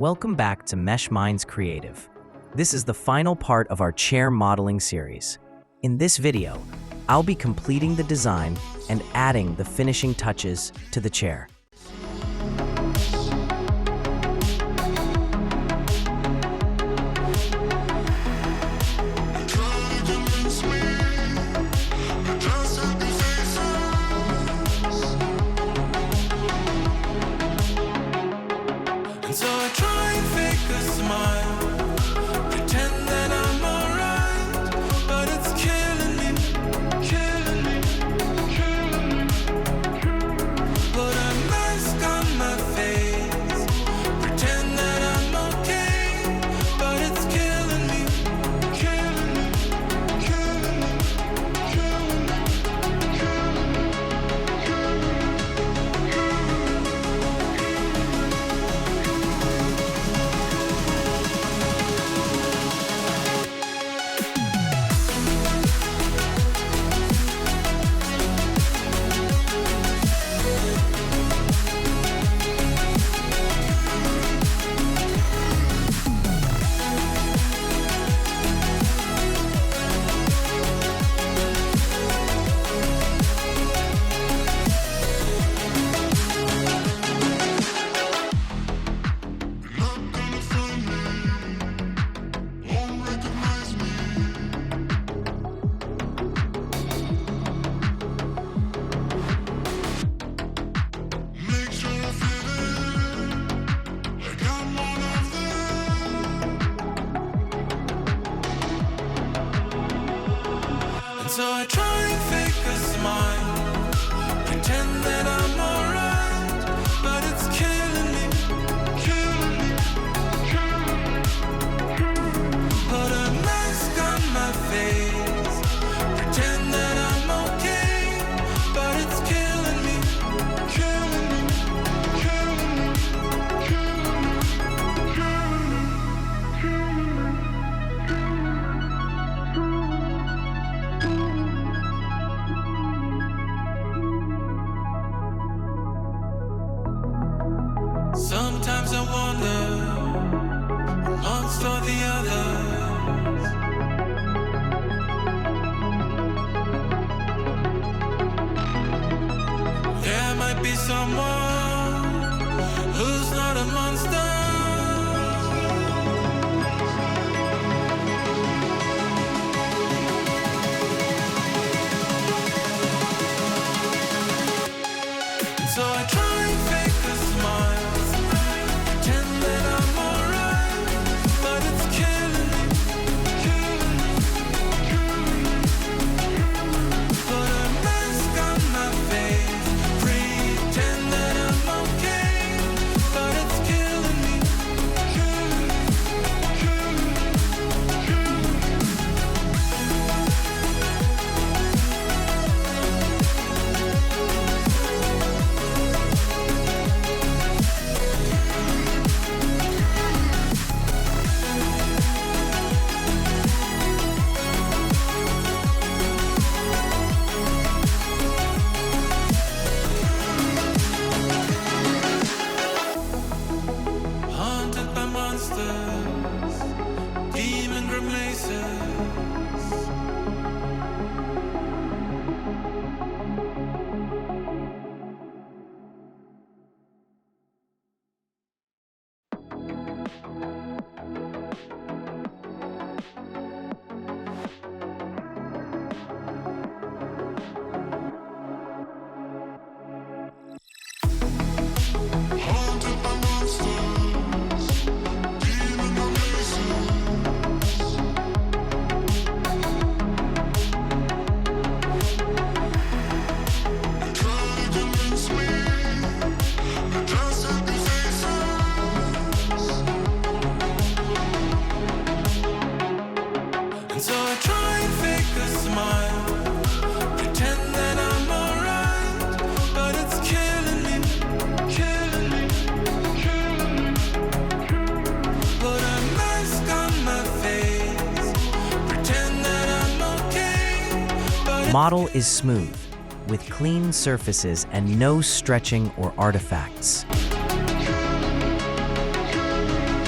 Welcome back to MeshMinds Creative. This is the final part of our chair modeling series. In this video, I'll be completing the design and adding the finishing touches to the chair. So I try and fake a smile, pretend that I'm alright, but it's killing me, killing me, killing me. Put a mask on my face, pretend that I'm okay, but it's killing me, killing me, killing me, killing me, killing me. So I try and fake a smile, pretend that I'm alright, but it's killing me, killing me, killing me. Put a mask on my face, pretend that I'm okay, but it's killing me, killing me, killing me, killing me, killing me, killing me. Sometimes I wonder, amongst all the others, there might be someone who's not a monster. So I try and fake a smile, pretend that I'm alright, but it's killing me, killing me, killing me. Put a mask on my face, pretend that I'm okay, but it's killing me, killing me, killing me, killing me. Haunted by monsters, demon grimaces. Haunted by monsters, demon grimaces. You try to convince me, you just have to say so. And so I try and fake a smile, pretend that I'm alright, but it's killing me, killing me, killing me, killing me. Put a mask on my face, pretend that I'm okay, but Model is smooth, with clean surfaces and no stretching or artifacts. killing me, killing me.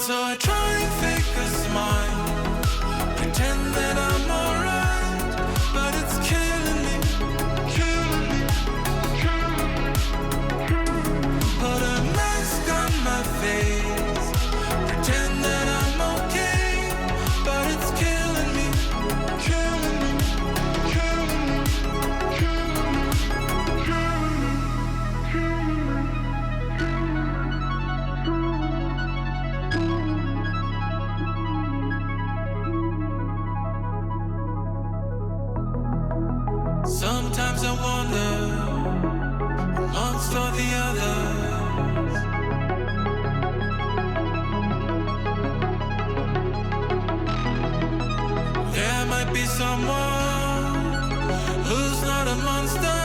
so I try and fake a smile, pretend that I'm alright, but it's killing me, killing me, killing me. Put a mask on my face, pretend that I'm okay, but it's killing me, killing me, killing me, killing me, killing me, killing me. Sometimes I wonder, amongst all the others, there might be someone who's not a monster.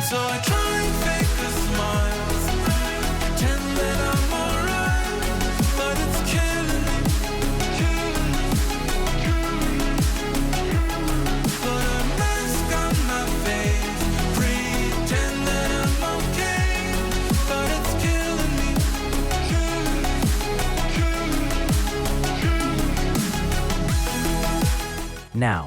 So I try and fake a smile, pretend that I'm alright, but it's killing me, killing me, killing me. Put a mask on my face, pretend that I'm okay, but it's killing me, killing me, killing me, killing me. Now,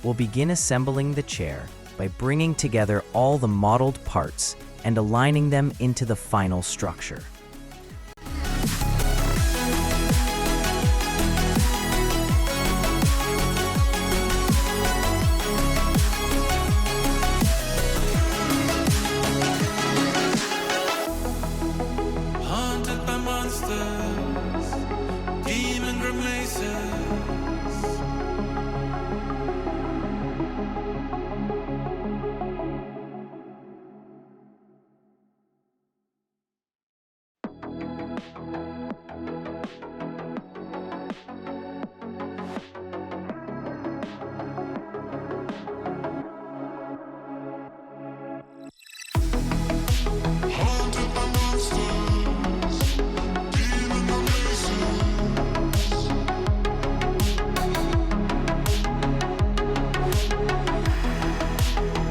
we'll begin assembling the chair by bringing together all the modeled parts and aligning them into the final structure. Haunted by monsters, demon grimaces. Haunted by monsters, demon grimaces.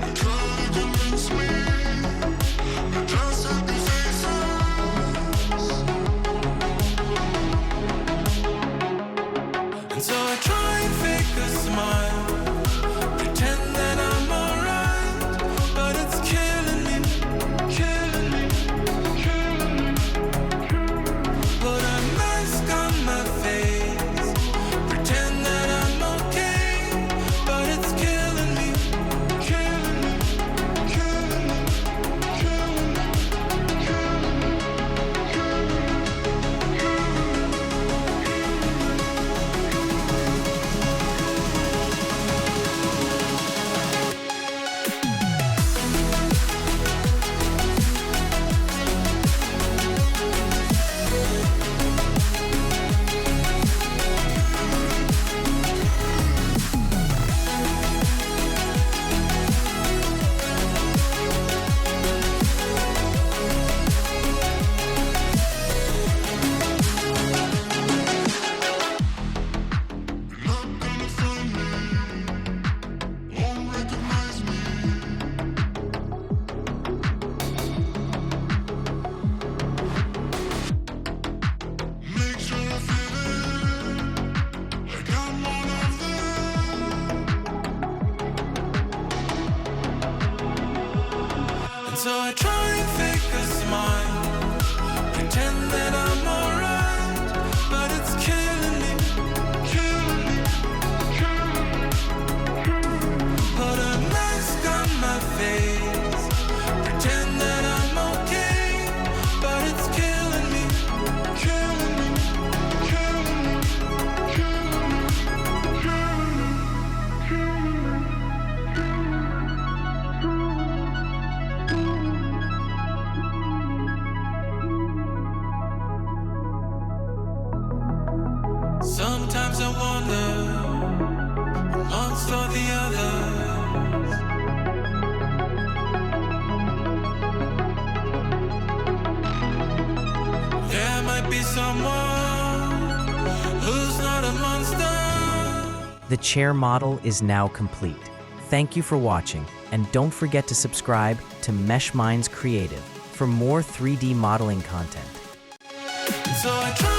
You try to convince me, you're just happy faces. And so I try and fake a smile, pretend that I'm alright, but it's killing me, killing me, killing me. Put a mask on my face, pretend that I'm okay, but it's killing me, killing me, killing me, killing me, killing me, killing me. Not gonna find me, won't recognize me. Make sure I feel it, like I'm one of them. And so I try and fake a smile, pretend that I'm alright, but it's killing me, killing me, killing me, killing me. Put a mask on my face, pretend that I'm okay, but it's killing me, killing me, killing me, killing me, killing me, killing me. Sometimes I wonder, amongst all the others, there might be someone who's not a monster. The chair model is now complete. Thank you for watching, and don't forget to subscribe to MeshMinds Creative for more 3D modeling content. So I try